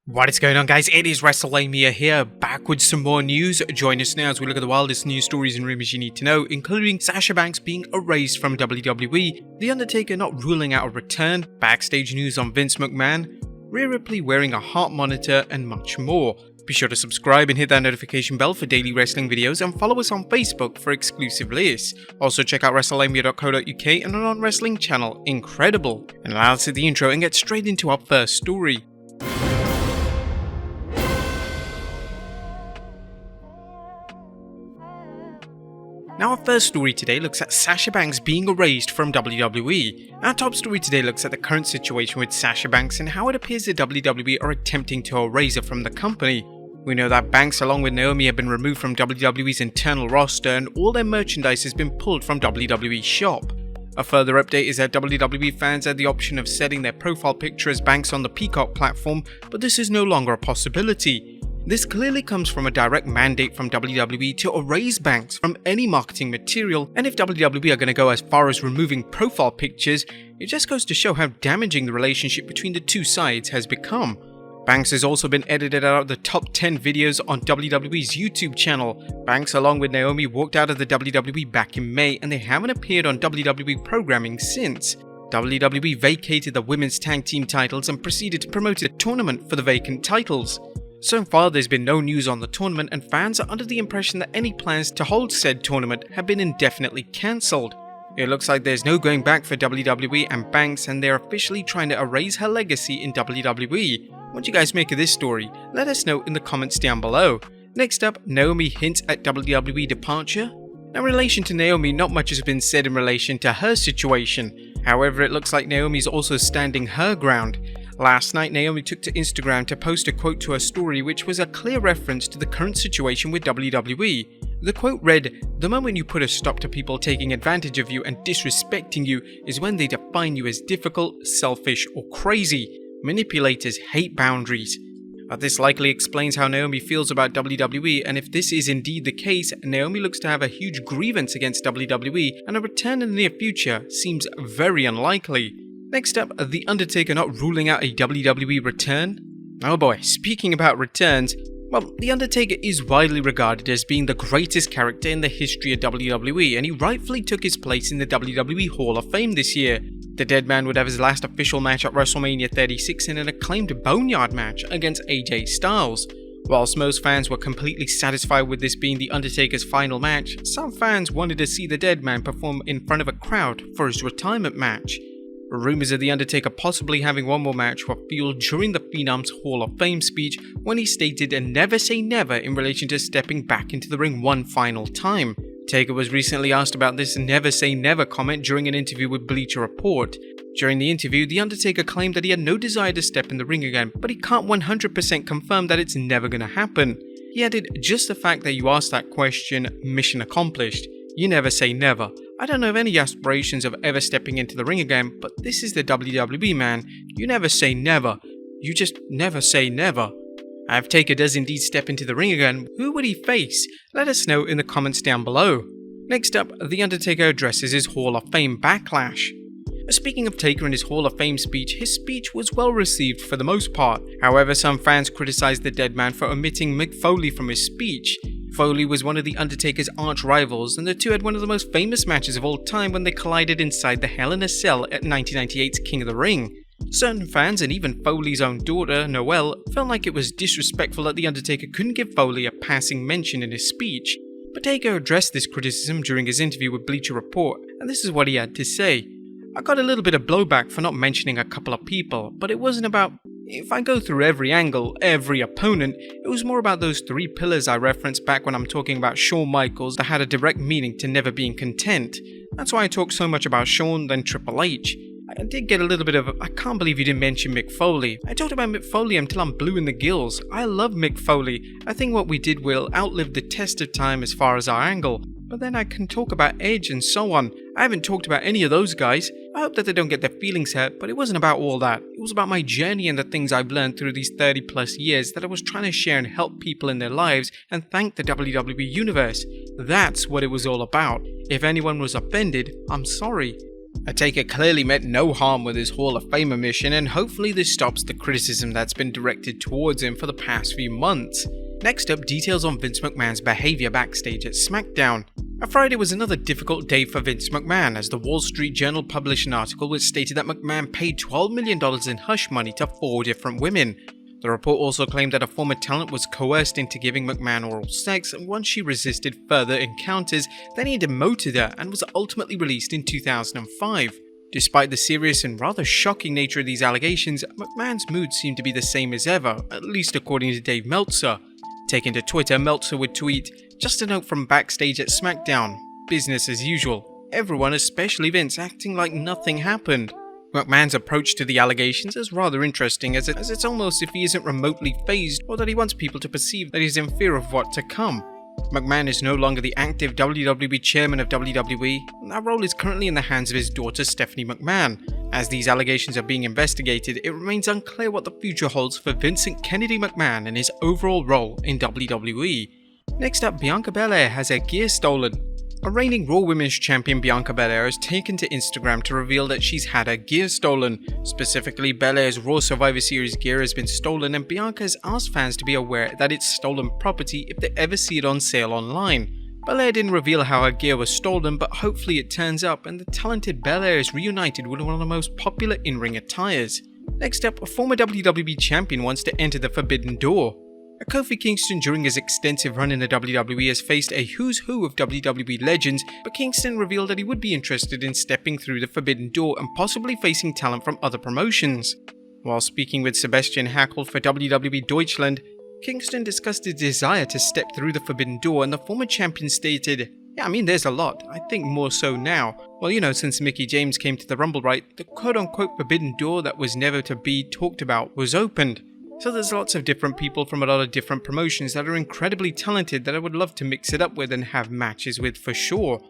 What is going on, guys? It is Wrestlelamia here, back with some more news. Join us now as we look at the wildest news stories and rumors you need to know, including Sasha Banks being erased from WWE, The Undertaker not ruling out a return, backstage news on Vince McMahon, Rhea Ripley wearing a heart monitor, and much more. Be sure to subscribe and hit that notification bell for daily wrestling videos, and follow us on Facebook for exclusive lists. Also check out Wrestlelamia.co.uk and our non-wrestling channel, Incredible. And now let's hit the intro and get straight into our first story. Now our first story today looks at Sasha Banks being erased from WWE. Our top story today looks at the current situation with Sasha Banks and how it appears that WWE are attempting to erase her from the company. We know that Banks along with Naomi have been removed from WWE's internal roster and all their merchandise has been pulled from WWE's shop. A further update is that WWE fans had the option of setting their profile picture as Banks on the Peacock platform, but this is no longer a possibility. This clearly comes from a direct mandate from WWE to erase Banks from any marketing material, and if WWE are going to go as far as removing profile pictures, it just goes to show how damaging the relationship between the two sides has become. Banks has also been edited out of the top 10 videos on WWE's YouTube channel. Banks along with Naomi walked out of the WWE back in May and they haven't appeared on WWE programming since. WWE vacated the women's tag team titles and proceeded to promote a tournament for the vacant titles. So far there's been no news on the tournament and fans are under the impression that any plans to hold said tournament have been indefinitely cancelled. It looks like there's no going back for WWE and Banks and they're officially trying to erase her legacy in WWE. What do you guys make of this story? Let us know in the comments down below. Next up, Naomi hints at WWE departure. Now in relation to Naomi, not much has been said in relation to her situation. However, it looks like Naomi's also standing her ground. Last night, Naomi took to Instagram to post a quote to her story which was a clear reference to the current situation with WWE. The quote read, "The moment you put a stop to people taking advantage of you and disrespecting you is when they define you as difficult, selfish, or crazy. Manipulators hate boundaries." But this likely explains how Naomi feels about WWE, and if this is indeed the case, Naomi looks to have a huge grievance against WWE and a return in the near future seems very unlikely. Next up, The Undertaker not ruling out a WWE return? Oh boy, speaking about returns, well, The Undertaker is widely regarded as being the greatest character in the history of WWE, and he rightfully took his place in the WWE Hall of Fame this year. The dead man would have his last official match at WrestleMania 36 in an acclaimed Boneyard match against AJ Styles. Whilst most fans were completely satisfied with this being The Undertaker's final match, some fans wanted to see the dead man perform in front of a crowd for his retirement match. Rumors of The Undertaker possibly having one more match were fueled during the Phenom's Hall of Fame speech when he stated a never say never in relation to stepping back into the ring one final time. Taker was recently asked about this never say never comment during an interview with Bleacher Report. During the interview, The Undertaker claimed that he had no desire to step in the ring again, but he can't 100% confirm that it's never gonna happen. He added, "Just the fact that you asked that question, mission accomplished. You never say never. I don't have any aspirations of ever stepping into the ring again, but this is the WWE, man. You never say never. You just never say never." If Taker does indeed step into the ring again, who would he face? Let us know in the comments down below. Next up, The Undertaker addresses his Hall of Fame Backlash. Speaking of Taker and his Hall of Fame speech, his speech was well received for the most part. However, some fans criticized the dead man for omitting Mick Foley from his speech. Foley was one of The Undertaker's arch rivals, and the two had one of the most famous matches of all time when they collided inside the Hell in a Cell at 1998's King of the Ring. Certain fans, and even Foley's own daughter, Noelle, felt like it was disrespectful that The Undertaker couldn't give Foley a passing mention in his speech. But Taker addressed this criticism during his interview with Bleacher Report, and this is what he had to say. "I got a little bit of blowback for not mentioning a couple of people, but it wasn't about... If I go through every angle, every opponent, it was more about those three pillars I referenced back when I'm talking about Shawn Michaels that had a direct meaning to never being content. That's why I talk so much about Shawn, then Triple H. I did get a little bit of, I can't believe you didn't mention Mick Foley. I talked about Mick Foley until I'm blue in the gills. I love Mick Foley. I think what we did will outlive the test of time as far as our angle. But then I can talk about Edge and so on. I haven't talked about any of those guys. I hope that they don't get their feelings hurt, but it wasn't about all that. It was about my journey and the things I've learned through these 30 plus years that I was trying to share and help people in their lives and thank the WWE Universe. That's what it was all about. If anyone was offended, I'm sorry." Taker clearly meant no harm with his Hall of Fame mission, and hopefully this stops the criticism that's been directed towards him for the past few months. Next up, details on Vince McMahon's behaviour backstage at SmackDown. Friday was another difficult day for Vince McMahon, as the Wall Street Journal published an article which stated that McMahon paid $12 million in hush money to 4 different women. The report also claimed that a former talent was coerced into giving McMahon oral sex, and once she resisted further encounters, then he demoted her and was ultimately released in 2005. Despite the serious and rather shocking nature of these allegations, McMahon's mood seemed to be the same as ever, at least according to Dave Meltzer. Taken to Twitter, Meltzer would tweet, "Just a note from backstage at SmackDown. Business as usual. Everyone, especially Vince, acting like nothing happened." McMahon's approach to the allegations is rather interesting, as it's almost if he isn't remotely fazed, or that he wants people to perceive that he's in fear of what to come. McMahon is no longer the active WWE chairman of WWE, and that role is currently in the hands of his daughter Stephanie McMahon. As these allegations are being investigated, it remains unclear what the future holds for Vincent Kennedy McMahon and his overall role in WWE. Next up, Bianca Belair has her gear stolen. A reigning Raw Women's Champion Bianca Belair has taken to Instagram to reveal that she's had her gear stolen. Specifically, Belair's Raw Survivor Series gear has been stolen, and Bianca has asked fans to be aware that it's stolen property if they ever see it on sale online. Belair didn't reveal how her gear was stolen, but hopefully it turns up and the talented Belair is reunited with one of the most popular in-ring attires. Next up, a former WWE Champion wants to enter the Forbidden Door. Kofi Kingston, during his extensive run in the WWE, has faced a who's who of WWE legends, but Kingston revealed that he would be interested in stepping through the Forbidden Door and possibly facing talent from other promotions. While speaking with Sebastian Hackl for WWE Deutschland, Kingston discussed his desire to step through the Forbidden Door, and the former champion stated, "Yeah, I mean, there's a lot. I think more so now. Well, since Mickie James came to the Rumble, right, the quote-unquote Forbidden Door that was never to be talked about was opened. So there's lots of different people from a lot of different promotions that are incredibly talented that I would love to mix it up with and have matches with for sure.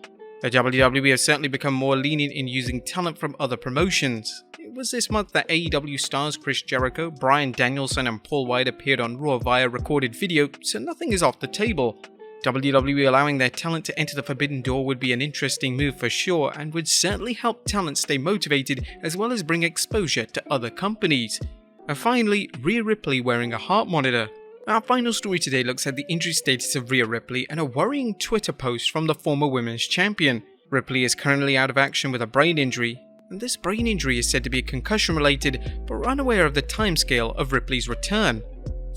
The WWE has certainly become more lenient in using talent from other promotions. It was this month that AEW stars Chris Jericho, Bryan Danielson and Paul White appeared on Raw via recorded video, so nothing is off the table. WWE allowing their talent to enter the Forbidden Door would be an interesting move for sure, and would certainly help talent stay motivated as well as bring exposure to other companies. And finally, Rhea Ripley wearing a heart monitor. Our final story today looks at the injury status of Rhea Ripley and a worrying Twitter post from the former women's champion. Ripley is currently out of action with a brain injury, and this brain injury is said to be concussion related, but we're unaware of the timescale of Ripley's return.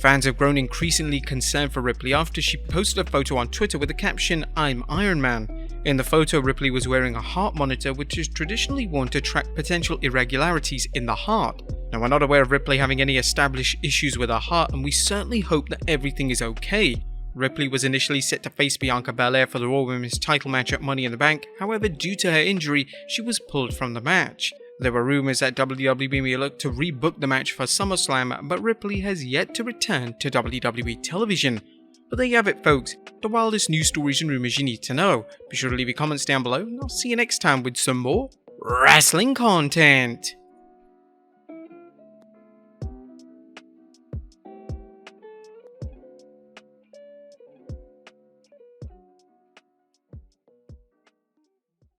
Fans have grown increasingly concerned for Ripley after she posted a photo on Twitter with the caption, "I'm Iron Man." In the photo, Ripley was wearing a heart monitor, which is traditionally worn to track potential irregularities in the heart. Now, we're not aware of Ripley having any established issues with her heart, and we certainly hope that everything is okay. Ripley was initially set to face Bianca Belair for the Raw Women's title match at Money in the Bank, however, due to her injury, she was pulled from the match. There were rumours that WWE may look to rebook the match for SummerSlam, but Ripley has yet to return to WWE television. But there you have it, folks, the wildest news stories and rumours you need to know. Be sure to leave your comments down below, and I'll see you next time with some more wrestling content.